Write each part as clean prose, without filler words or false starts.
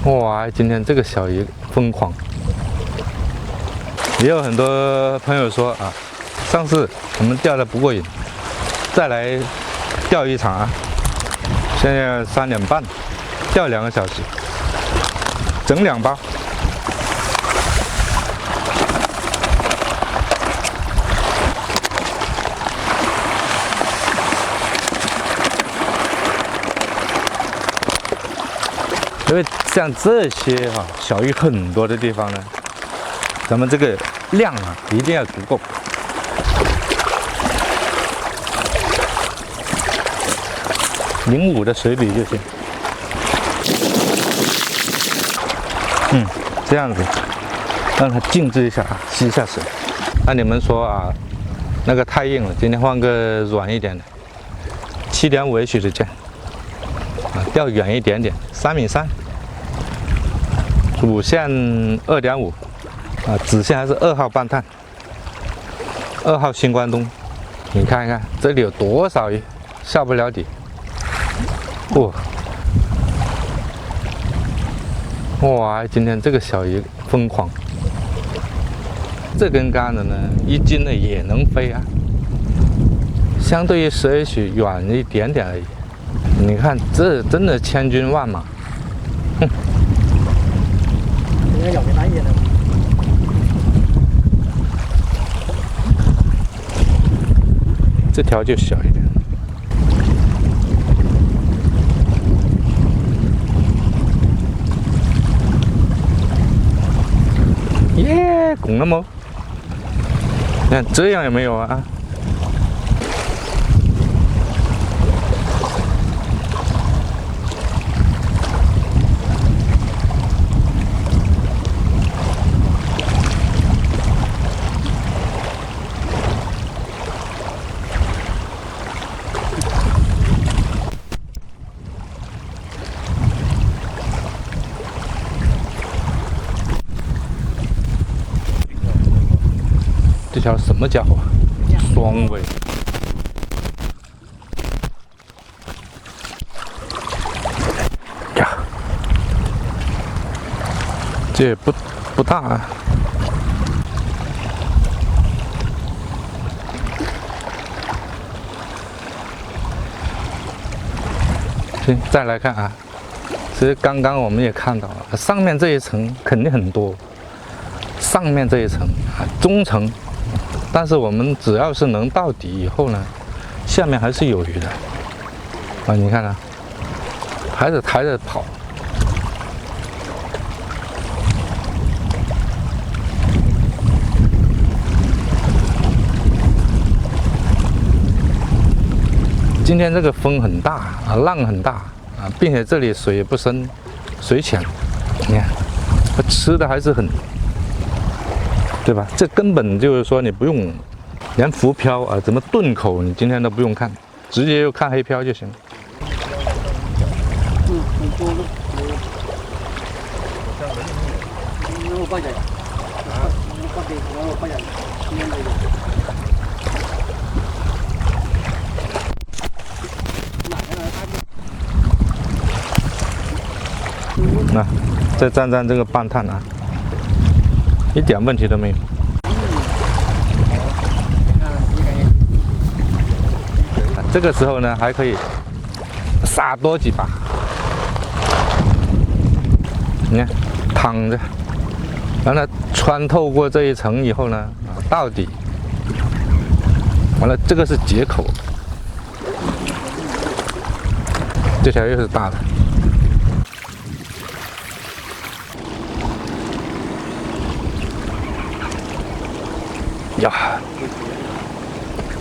哇，今天这个小鱼疯狂。也有很多朋友说啊，上次我们钓的不过瘾，再来钓一场啊。现在3点半，钓2个小时，整2包。因为像这些小鱼很多的地方呢，咱们这个量啊一定要足够。0.5的水比就行。这样子，让它静置一下，吸一下水。那你们说啊，那个太硬了，今天换个软一点的，7.5 H 的箭。钓远一点点，3.3米，主线2.5，子线还是2号半探，2号新关东。你看一看这里有多少鱼，下不了底。哇，今天这个小鱼疯狂。这根杆子呢，1斤的也能飞啊，相对于10H 远一点点而已。你看，这真的千军万马。这条就小一点。耶，拱了吗？你看这样有没有啊？这条什么家伙？双尾。呀，这也不大啊。行，再来看啊。其实刚刚我们也看到了，上面这一层肯定很多，上面这一层中层。但是我们只要是能到底以后呢，下面还是有鱼的。你看啊，还是抬着跑。今天这个风很大啊，浪很大啊，并且这里水也不深，水浅。你看，吃的还是很。对吧？这根本就是说你不用，连浮漂啊，怎么顿口，你今天都不用看，直接就看黑漂就行。那再沾沾这个半探啊。一点问题都没有。这个时候呢，还可以撒多几把。你看，躺着，完了穿透过这一层以后呢，到底，完了这个是接口，这条又是大的。呀，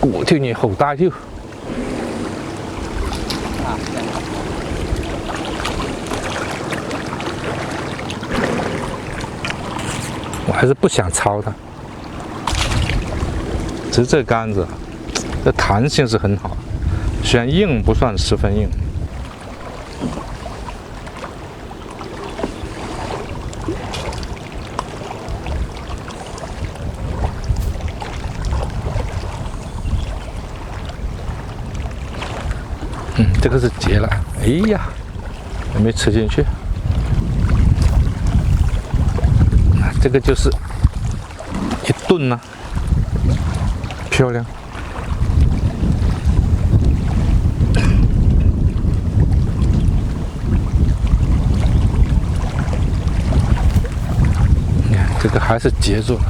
我條魚好大條，我还是不想抄它。其实这杆子，这弹性是很好，虽然硬不算十分硬。这个是结了，哎呀，还没吃进去。这个就是一吨呢、漂亮。你看这个还是结住了。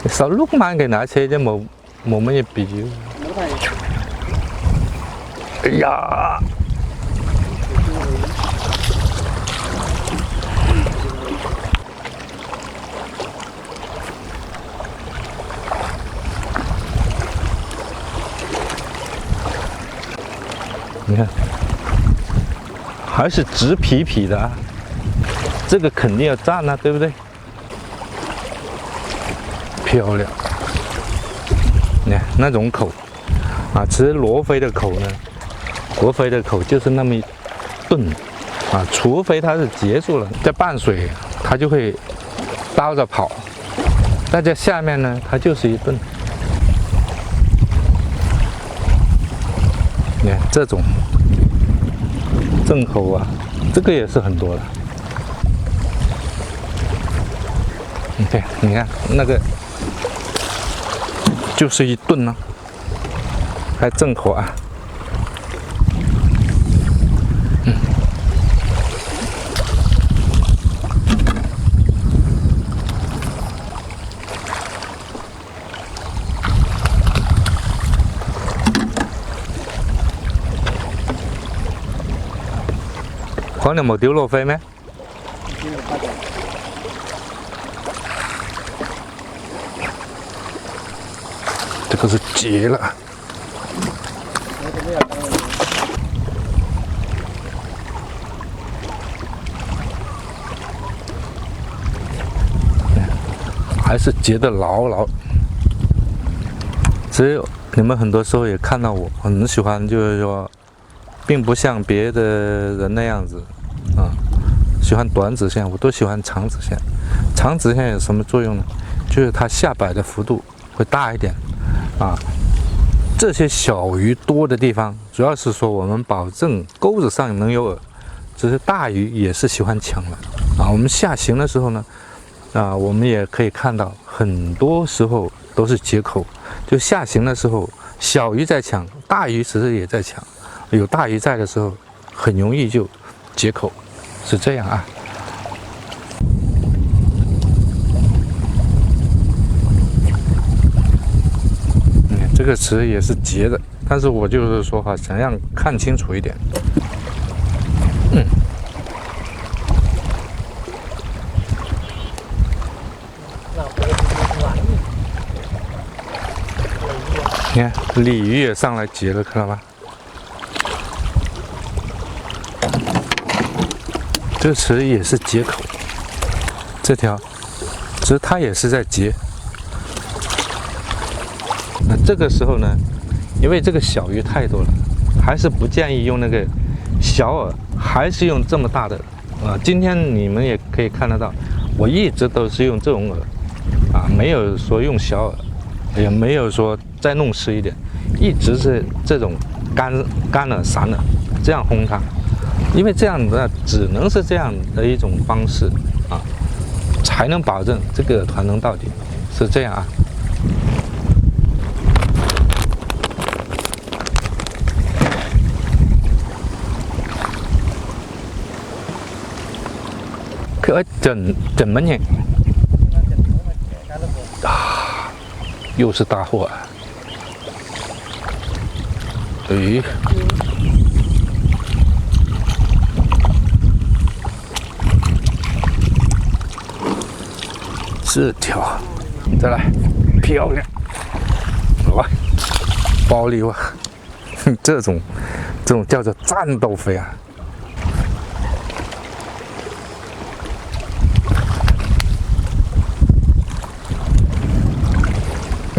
sao lúc mang cái nã xe chứ một mấy bị gì. Dạ. Nhìn看，还是直皮皮的啊，这个肯定要蘸啊，对不对？漂亮，你看那种口啊，其实罗非的口呢，罗非的口就是那么一钝啊，除非它是结住了，在拌水它就会倒着跑，但在下面呢，它就是一钝。你看这种正口啊，这个也是很多的。对，你看那个。就是一吨呢，还正口啊。可能冇丟路飛咩？这个是结了，还是结得牢牢。只有你们很多时候也看到我很喜欢，就是说，并不像别的人那样子啊，喜欢短直线，我都喜欢长直线。长直线有什么作用呢？就是它下摆的幅度会大一点。啊，这些小鱼多的地方，主要是说我们保证钩子上能有饵，只是大鱼也是喜欢抢的啊。我们下行的时候呢，啊，我们也可以看到，很多时候都是结口，就下行的时候，小鱼在抢，大鱼其实也在抢，有大鱼在的时候，很容易就结口，是这样啊。这个其实也是结的，但是我就是说哈，想让看清楚一点。你看鲤鱼也上来结了，看到吗？这其实也是结口，这条，其实它也是在结。那这个时候呢，因为这个小鱼太多了，还是不建议用那个小饵，还是用这么大的饵。今天你们也可以看得到，我一直都是用这种饵啊，没有说用小饵，也没有说再弄湿一点，一直是这种干饵、散饵这样轰它，因为这样的只能是这样的一种方式啊，才能保证这个团能到底，是这样啊。可整门呢？啊，又是大货啊！诶，这条，再来，漂亮！哇，暴力哇！这种叫做战斗飞啊！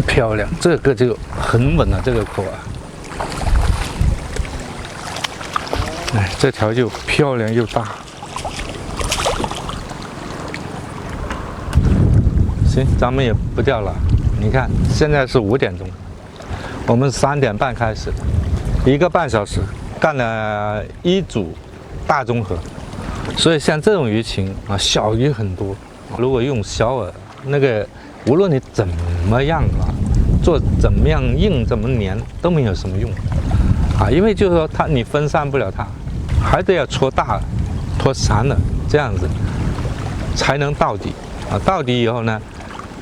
漂亮，这个就很稳了，这个口啊，哎，这条就漂亮又大。行，咱们也不钓了。你看，现在是5点钟，我们3点半开始，1个半小时干了1组大综合，所以像这种鱼情啊，小鱼很多。如果用小饵，那个无论你怎么样啊，做怎么样硬怎么粘都没有什么用啊，因为就是说你分散不了它，还得要戳大了、戳散了，这样子才能到底啊。到底以后呢，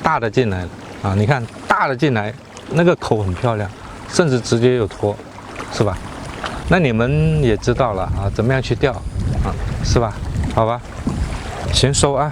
大的进来了啊，你看大的进来，那个口很漂亮，甚至直接有脱，是吧？那你们也知道了啊，怎么样去钓啊，是吧？好吧，先收啊。